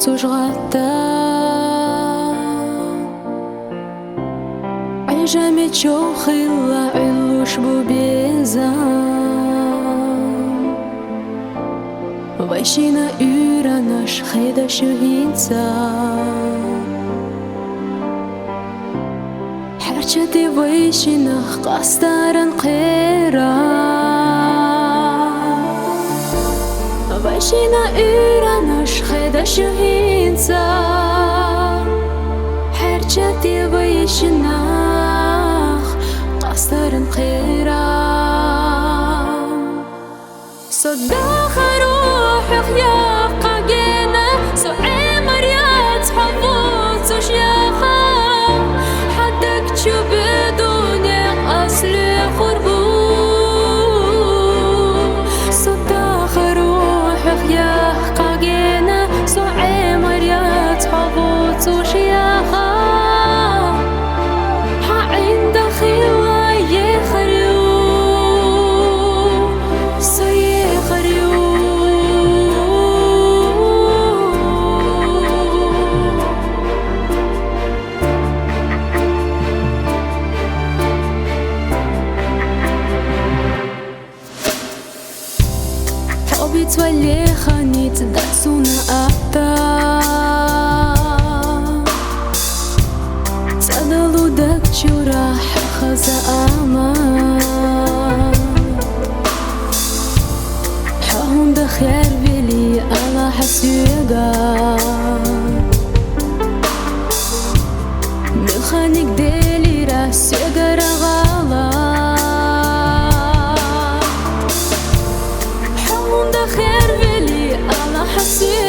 cóż غدا عجمي تشوخي لا علوش بوبيزان ويشينا يرانش خيدا شوهينسا حرشتي ويشينا قاستارن قيرا ويشينا يرانش خيدا شوهينسا حرشتي ويشينا قاستارن قيرا صدق روحك يا قاقينا سوعي مريات حبوت وشياخا حدك تشوف دنيا أصلي خربو صدق روحك يا قاقينا سوعي مريات حبوت وشياخا حعين دخيلة يخريو تولي خاني تدعسونا أبدا تدلو دك جراح خزا أمان حاهم بخير بلي على حسيقا من خانك ديلي راسيقا رغالا خير بلي على حسيب